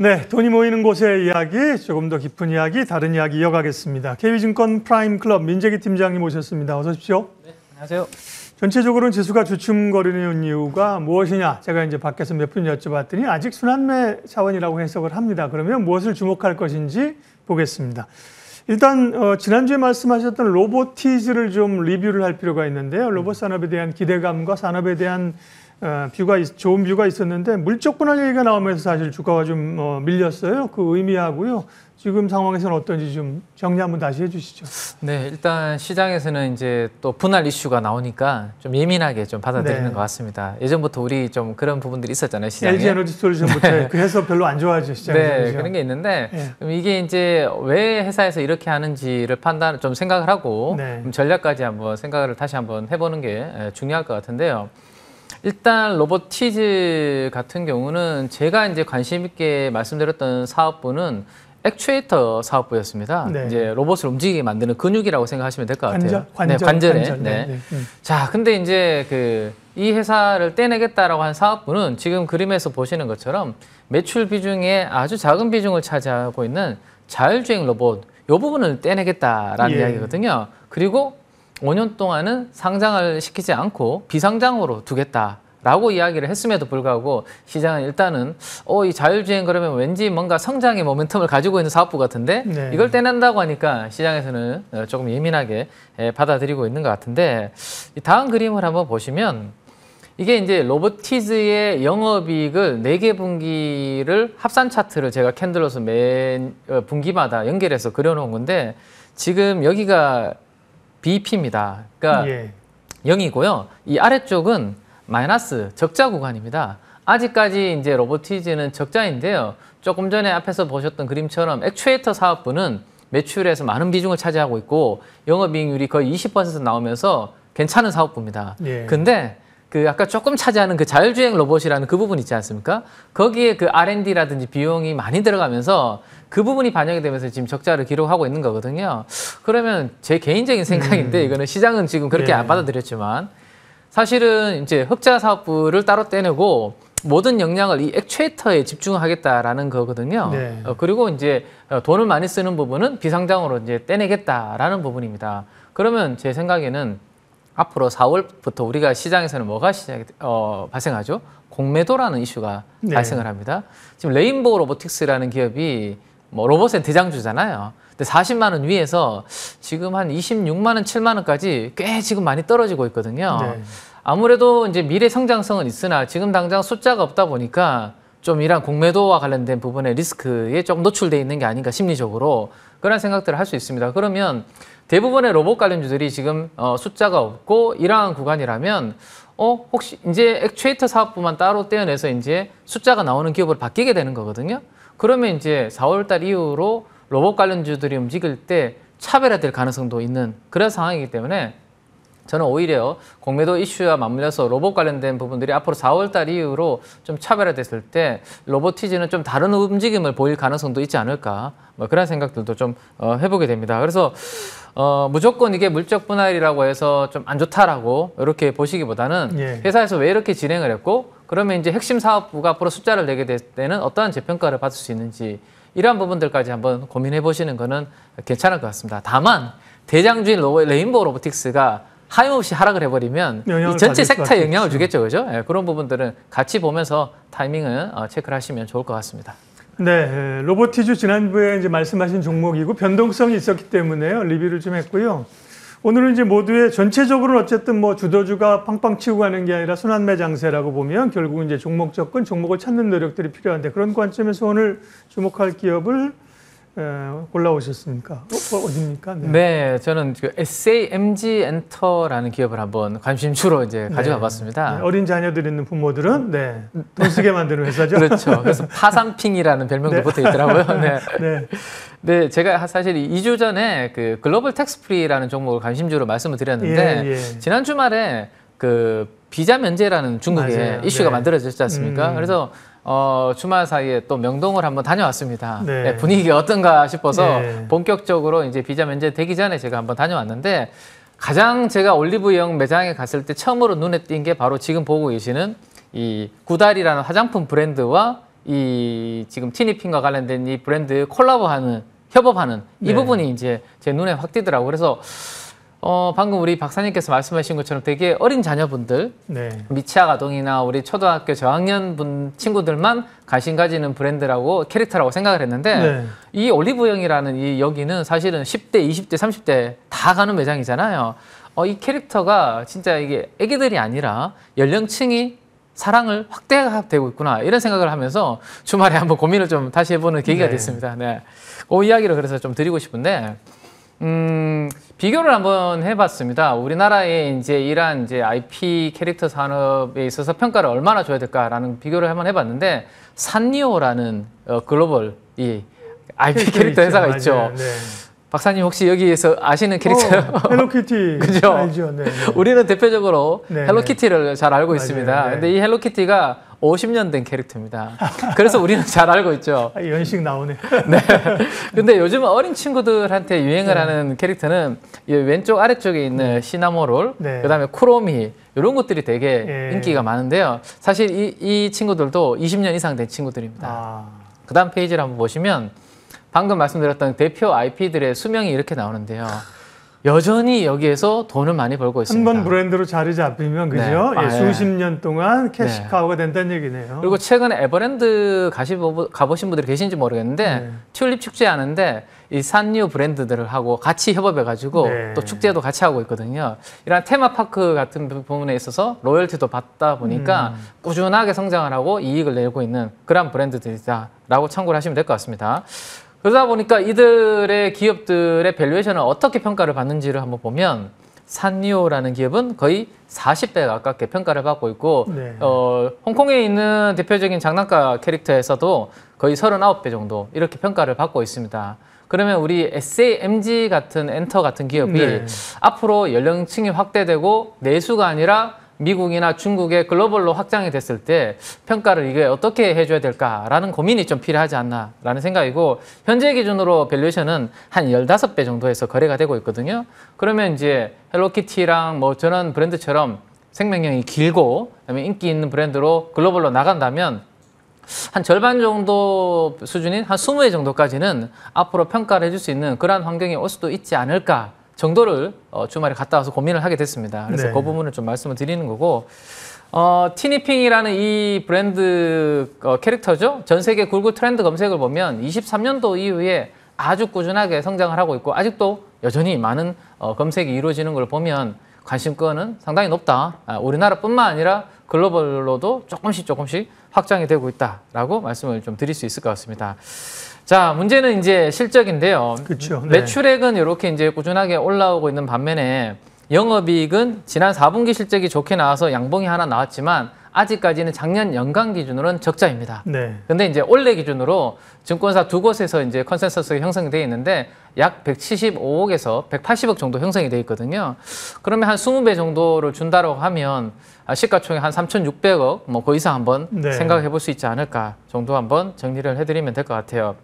네, 돈이 모이는 곳의 이야기, 조금 더 깊은 이야기, 다른 이야기 이어가겠습니다. KB증권 프라임클럽 민재기 팀장님 오셨습니다. 어서 오십시오. 네, 안녕하세요. 전체적으로는 지수가 주춤거리는 이유가 무엇이냐? 제가 이제 밖에서 몇 분 여쭤봤더니 아직 순환매 차원이라고 해석을 합니다. 그러면 무엇을 주목할 것인지 보겠습니다. 일단 지난주에 말씀하셨던 로보티즈를 좀 리뷰를 할 필요가 있는데요. 로봇 산업에 대한 기대감과 산업에 대한 좋은 뷰가 있었는데 물적 분할 얘기가 나오면서 사실 주가가 좀 밀렸어요. 그 의미하고요. 지금 상황에서는 어떤지 좀 정리 한번 다시 해주시죠. 네, 일단 시장에서는 이제 또 분할 이슈가 나오니까 좀 예민하게 좀 받아들이는 네. 것 같습니다. 예전부터 우리 좀 그런 부분들이 있었잖아요, 시장에. LG 에너지 솔루션부터 네. 그래서 별로 안 좋아하죠, 시장에서. 네, 그렇죠? 그런 게 있는데 네. 그럼 이게 이제 왜 회사에서 이렇게 하는지를 좀 생각을 하고 네. 전략까지 한번 생각을 다시 한번 해보는 게 중요할 것 같은데요. 일단 로보티즈 같은 경우는 제가 이제 관심 있게 말씀드렸던 사업부는 액추에이터 사업부였습니다. 네. 이제 로봇을 움직이게 만드는 근육이라고 생각하시면 될 것 같아요. 관절에. 네. 자, 근데 이제 이 회사를 떼내겠다라고 한 사업부는 지금 그림에서 보시는 것처럼 매출 비중에 아주 작은 비중을 차지하고 있는 자율주행 로봇, 이 부분을 떼내겠다라는 이야기거든요. 그리고 5년 동안은 상장을 시키지 않고 비상장으로 두겠다라고 이야기를 했음에도 불구하고 시장은 일단은 이 자율주행 그러면 왠지 뭔가 성장의 모멘텀을 가지고 있는 사업부 같은데 네. 이걸 떼낸다고 하니까 시장에서는 조금 예민하게 받아들이고 있는 것 같은데 이 다음 그림을 한번 보시면 이게 이제 로보티즈의 영업이익을 4개 분기를 합산 차트를 제가 캔들로서 매 분기마다 연결해서 그려놓은 건데 지금 여기가 BEP입니다. 그러니까 0이고요. 이 아래쪽은 마이너스 적자 구간입니다. 아직까지 이제 로보티즈는 적자인데요. 조금 전에 앞에서 보셨던 그림처럼 액추에이터 사업부는 매출에서 많은 비중을 차지하고 있고 영업이익률이 거의 20% 나오면서 괜찮은 사업부입니다. 근데 아까 조금 차지하는 그 자율주행 로봇이라는 그 부분 있지 않습니까? 거기에 그 R&D라든지 비용이 많이 들어가면서 그 부분이 반영이 되면서 지금 적자를 기록하고 있는 거거든요. 그러면 제 개인적인 생각인데 이거는 시장은 지금 그렇게 안 받아들였지만 사실은 이제 흑자 사업부를 따로 떼내고 모든 역량을 이 액추에이터에 집중하겠다라는 거거든요. 그리고 이제 돈을 많이 쓰는 부분은 비상장으로 이제 떼내겠다라는 부분입니다. 그러면 제 생각에는 앞으로 4월부터 우리가 시장에서는 뭐가 발생하죠? 공매도라는 이슈가 발생을 합니다. 지금 레인보우 로보틱스라는 기업이 로봇의 대장주잖아요. 근데 40만 원 위에서 지금 한 26만 원, 7만 원까지 꽤 지금 많이 떨어지고 있거든요. 아무래도 이제 미래 성장성은 있으나 지금 당장 숫자가 없다 보니까 좀 이런 공매도와 관련된 부분의 리스크에 좀 노출돼 있는 게 아닌가 심리적으로 그런 생각들을 할 수 있습니다. 그러면 대부분의 로봇 관련주들이 지금 숫자가 없고 이러한 구간이라면 혹시 이제 액추에이터 사업부만 따로 떼어내서 이제 숫자가 나오는 기업으로 바뀌게 되는 거거든요. 그러면 이제 4월 달 이후로 로봇 관련주들이 움직일 때 차별화될 가능성도 있는 그런 상황이기 때문에 저는 오히려 공매도 이슈와 맞물려서 로봇 관련된 부분들이 앞으로 4월 달 이후로 좀 차별화됐을 때 로보티즈는 좀 다른 움직임을 보일 가능성도 있지 않을까 그런 생각들도 좀 해보게 됩니다. 그래서 무조건 이게 물적 분할이라고 해서 좀 안 좋다라고 이렇게 보시기보다는 회사에서 왜 이렇게 진행을 했고 그러면 이제 핵심 사업부가 앞으로 숫자를 내게 될 때는 어떠한 재평가를 받을 수 있는지 이러한 부분들까지 한번 고민해 보시는 거는 괜찮을 것 같습니다. 다만 대장주인 레인보우 로보틱스가 하염없이 하락을 해버리면 이 전체 섹터에 영향을 주겠죠, 그죠? 그런 부분들은 같이 보면서 타이밍을 체크를 하시면 좋을 것 같습니다. 네, 로보티즈 지난주에 이제 말씀하신 종목이고 변동성이 있었기 때문에요. 리뷰를 좀 했고요. 오늘은 이제 모두의 전체적으로는 어쨌든 주도주가 팡팡 치고 가는 게 아니라 순환매 장세라고 보면 결국은 이제 종목 접근, 종목을 찾는 노력들이 필요한데 그런 관점에서 오늘 주목할 기업을 골라오셨습니까? 어디입니까? 네, 저는 SAMG 엔터라는 기업을 한번 관심주로 이제 가져와 봤습니다. 어린 자녀들 있는 부모들은 돈 쓰게 만드는 회사죠. 그렇죠. 그래서 파산핑이라는 별명도 붙어 있더라고요. 네, 제가 사실 2주 전에 글로벌 텍스프리라는 종목을 관심주로 말씀을 드렸는데 지난 주말에 비자 면제라는 중국의 이슈가 만들어졌지 않습니까? 그래서 주말 사이에 또 명동을 한번 다녀왔습니다. 분위기가 어떤가 싶어서 본격적으로 이제 비자 면제 되기 전에 제가 한번 다녀왔는데 가장 제가 올리브영 매장에 갔을 때 처음으로 눈에 띈 게 바로 지금 보고 계시는 이 구달이라는 화장품 브랜드와 이 지금 티니핑과 관련된 이 브랜드 콜라보하는 협업하는 이 네. 부분이 이제 제 눈에 확 띄더라고요. 그래서 방금 우리 박사님께서 말씀하신 것처럼 되게 어린 자녀분들, 네. 미취학 아동이나 우리 초등학교 저학년 분 친구들만 관심 가지는 브랜드라고 캐릭터라고 생각을 했는데 네. 이 올리브영이라는 이 여기는 사실은 10대, 20대, 30대 다 가는 매장이잖아요. 이 캐릭터가 진짜 이게 애기들이 아니라 연령층이 사랑을 확대되고 있구나 이런 생각을 하면서 주말에 한번 고민을 좀 다시 해보는 계기가 네. 됐습니다. 네. 그 이야기를 그래서 좀 드리고 싶은데 비교를 한번 해봤습니다. 우리나라의 이제 이러한 이제 IP 캐릭터 산업에 있어서 평가를 얼마나 줘야 될까라는 비교를 한번 해봤는데 산리오라는 글로벌 이 IP 캐릭터 회사가 있죠. 맞아요. 네. 박사님 혹시 여기에서 아시는 캐릭터? 헬로키티 그죠? 알죠? 네, 네. 우리는 대표적으로 네, 헬로키티를 잘 알고 맞아요. 있습니다. 네. 근데 이 헬로키티가 50년 된 캐릭터입니다. 그래서 우리는 잘 알고 있죠. 연식 나오네. 네. 근데 요즘 어린 친구들한테 유행을 네. 하는 캐릭터는 이 왼쪽 아래쪽에 있는 시나모롤, 네. 그다음에 쿠로미 이런 것들이 되게 예. 인기가 많은데요. 사실 이 친구들도 20년 이상 된 친구들입니다. 아, 그다음 페이지를 한번 보시면 방금 말씀드렸던 대표 IP들의 수명이 이렇게 나오는데요. 여전히 여기에서 돈을 많이 벌고 있습니다. 한 번 브랜드로 자리 잡히면 그죠? 네. 예, 아, 수십 년 동안 캐시 네. 카우가 된다는 얘기네요. 그리고 최근에 에버랜드 가보신 분들이 계신지 모르겠는데 네. 튤립 축제 하는데 이 산리오 브랜드들을 하고 같이 협업해가지고 네. 또 축제도 같이 하고 있거든요. 이런 테마파크 같은 부분에 있어서 로열티도 받다 보니까 꾸준하게 성장을 하고 이익을 내고 있는 그런 브랜드들이다라고 참고를 하시면 될 것 같습니다. 그러다 보니까 이들의 기업들의 밸류에이션을 어떻게 평가를 받는지를 한번 보면 산리오라는 기업은 거의 40배 가깝게 평가를 받고 있고 네. 홍콩에 있는 대표적인 장난감 캐릭터에서도 거의 39배 정도 이렇게 평가를 받고 있습니다. 그러면 우리 SAMG 같은 엔터 같은 기업이 네. 앞으로 연령층이 확대되고 내수가 아니라 미국이나 중국의 글로벌로 확장이 됐을 때 평가를 이게 어떻게 해줘야 될까라는 고민이 좀 필요하지 않나라는 생각이고 현재 기준으로 밸류에이션은 한 15배 정도에서 거래가 되고 있거든요. 그러면 이제 헬로키티랑 뭐 저런 브랜드처럼 생명력이 길고 그다음에 인기 있는 브랜드로 글로벌로 나간다면 한 절반 정도 수준인 한 20회 정도까지는 앞으로 평가를 해줄 수 있는 그러한 환경이 올 수도 있지 않을까 정도를 주말에 갔다 와서 고민을 하게 됐습니다. 그래서 네. 그 부분을 좀 말씀을 드리는 거고 티니핑이라는 이 브랜드 캐릭터죠. 전 세계 구글 트렌드 검색을 보면 23년도 이후에 아주 꾸준하게 성장을 하고 있고 아직도 여전히 많은 검색이 이루어지는 걸 보면 관심권은 상당히 높다. 우리나라뿐만 아니라 글로벌로도 조금씩 확장이 되고 있다라고 말씀을 좀 드릴 수 있을 것 같습니다. 자, 문제는 이제 실적인데요. 그렇죠. 네. 매출액은 이렇게 이제 꾸준하게 올라오고 있는 반면에 영업이익은 지난 4분기 실적이 좋게 나와서 양봉이 하나 나왔지만 아직까지는 작년 연간 기준으로는 적자입니다. 네. 근데 이제 올해 기준으로 증권사 두 곳에서 이제 컨센서스가 형성이 되어 있는데 약 175억에서 180억 정도 형성이 되어 있거든요. 그러면 한 20배 정도를 준다고 하면 시가총액 한 3,600억 뭐 그 이상 한번 네. 생각해 볼 수 있지 않을까 정도 한번 정리를 해드리면 될 것 같아요.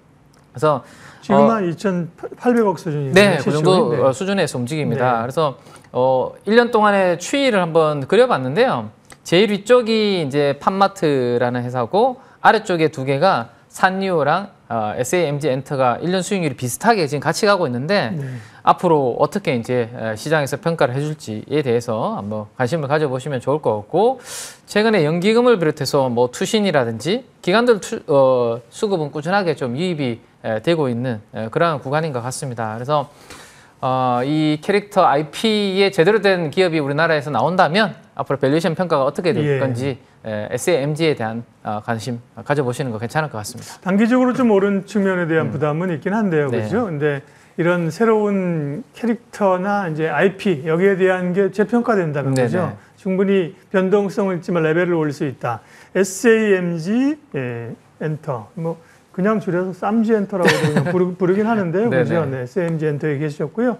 그래서 지금 한 2,800억 수준이네요. 네, 그 정도 네. 수준에서 움직입니다. 네. 그래서 1년 동안의 추이를 한번 그려봤는데요. 제일 위쪽이 이제 팜마트라는 회사고 아래쪽에 두 개가 산리오랑 SAMG 엔터가 1년 수익률이 비슷하게 지금 같이 가고 있는데 네. 앞으로 어떻게 이제 시장에서 평가를 해줄지에 대해서 한번 관심을 가져보시면 좋을 것 같고 최근에 연기금을 비롯해서 뭐 투신이라든지 기관들 수급은 꾸준하게 좀 유입이 되고 있는 그런 구간인 것 같습니다. 그래서 이 캐릭터 IP에 제대로 된 기업이 우리나라에서 나온다면 앞으로 밸류에이션 평가가 어떻게 될 예. 건지 SAMG에 대한 관심 가져보시는 거 괜찮을 것 같습니다. 단기적으로 좀 오른 측면에 대한 부담은 있긴 한데요. 네. 그렇죠? 근데 이런 새로운 캐릭터나 이제 IP 여기에 대한 게 재평가된다는 네네. 거죠. 충분히 변동성을 있지만 레벨을 올릴 수 있다. SAMG 엔터 뭐 그냥 줄여서 쌈지 엔터라고 그냥 부르긴 하는데요. 네네. 그죠? 네, SAMG 엔터에 계셨고요.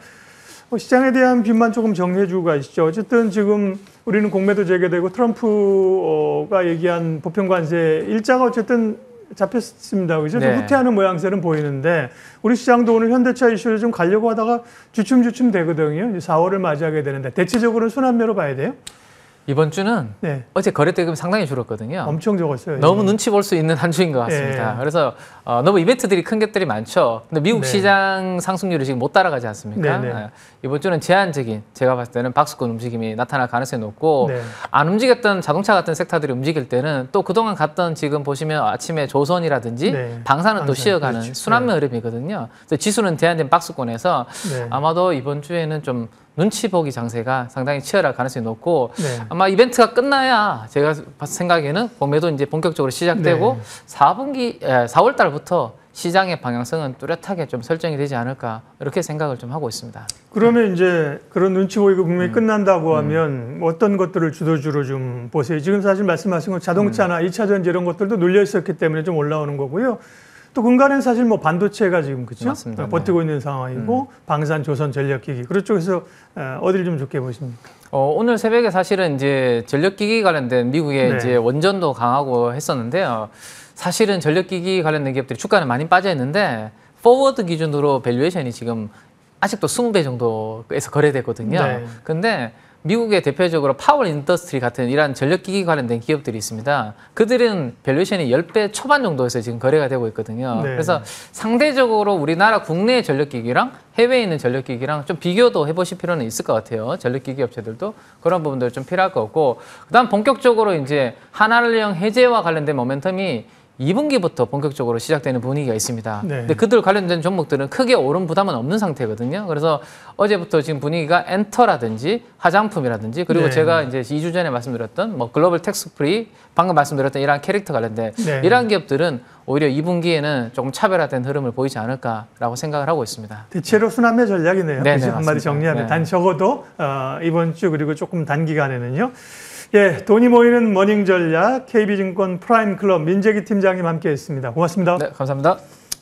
시장에 대한 뷰만 조금 정리해주고 가시죠. 어쨌든 지금 우리는 공매도 재개되고 트럼프가 얘기한 보편관세 일자가 어쨌든 잡혔습니다. 그죠? 좀 네. 후퇴하는 모양새는 보이는데 우리 시장도 오늘 현대차 이슈를 좀 가려고 하다가 주춤주춤 되거든요. 이제 4월을 맞이하게 되는데 대체적으로는 순환매로 봐야 돼요? 이번 주는 네. 어제 거래대금이 상당히 줄었거든요. 엄청 적었어요. 너무 눈치 볼 수 있는 한 주인 것 같습니다. 예. 그래서 너무 이벤트들이 큰 것들이 많죠. 근데 미국 네. 시장 상승률이 지금 못 따라가지 않습니까? 네, 네. 이번 주는 제한적인 제가 봤을 때는 박스권 움직임이 나타날 가능성이 높고 네. 안 움직였던 자동차 같은 섹터들이 움직일 때는 또 그동안 갔던 지금 보시면 아침에 조선이라든지 네. 방사는 또 방산, 쉬어가는 그렇죠. 순환매 흐름이거든요. 그래서 지수는 제한된 박스권에서 네. 아마도 이번 주에는 좀 눈치 보기 장세가 상당히 치열할 가능성이 높고 네. 아마 이벤트가 끝나야 제가 생각에는 공매도 이제 본격적으로 시작되고 네. 4월 달부터 시장의 방향성은 뚜렷하게 좀 설정이 되지 않을까 이렇게 생각을 좀 하고 있습니다. 그러면 이제 그런 눈치 보이고 분명히 끝난다고 하면 어떤 것들을 주도주로 좀 보세요. 지금 사실 말씀하신 건 자동차나 2차 전지 이런 것들도 눌려 있었기 때문에 좀 올라오는 거고요. 또 근간에는 사실 뭐 반도체가 지금 그렇죠? 맞습니다. 버티고 있는 상황이고 방산, 조선, 전력기기 그런 쪽에서 어디를 좀 좋게 보십니까? 오늘 새벽에 사실은 이제 전력기기 관련된 미국의 네. 이제 원전도 강하고 했었는데요. 사실은 전력기기 관련된 기업들이 주가는 많이 빠져 있는데 포워드 기준으로 밸류에이션이 지금 아직도 20배 정도에서 거래되거든요. 네. 근데 미국의 대표적으로 파월 인더스트리 같은 이런 전력기기 관련된 기업들이 있습니다. 그들은 밸류에이션이 10배 초반 정도에서 지금 거래가 되고 있거든요. 네. 그래서 상대적으로 우리나라 국내 전력기기랑 해외에 있는 전력기기랑 좀 비교도 해보실 필요는 있을 것 같아요. 전력기기 업체들도 그런 부분들 좀 필요할 것 같고, 그다음 본격적으로 이제 한한령 해제와 관련된 모멘텀이 2분기부터 본격적으로 시작되는 분위기가 있습니다. 네. 근데 그들 관련된 종목들은 크게 오른 부담은 없는 상태거든요. 그래서 어제부터 지금 분위기가 엔터라든지 화장품이라든지 그리고 네. 제가 이제 2주 전에 말씀드렸던 뭐 글로벌 텍스프리 방금 말씀드렸던 이러한 캐릭터 관련된 네. 이러한 기업들은 오히려 2분기에는 조금 차별화된 흐름을 보이지 않을까라고 생각을 하고 있습니다. 대체로 순환매 전략이네요. 네, 그죠? 네, 한마디 맞습니다. 정리하면 네. 단 적어도 이번 주 그리고 조금 단기간에는요. 예, 돈이 모이는 머닝 전략 KB증권 프라임 클럽 민재기 팀장님 함께했습니다. 고맙습니다. 네, 감사합니다.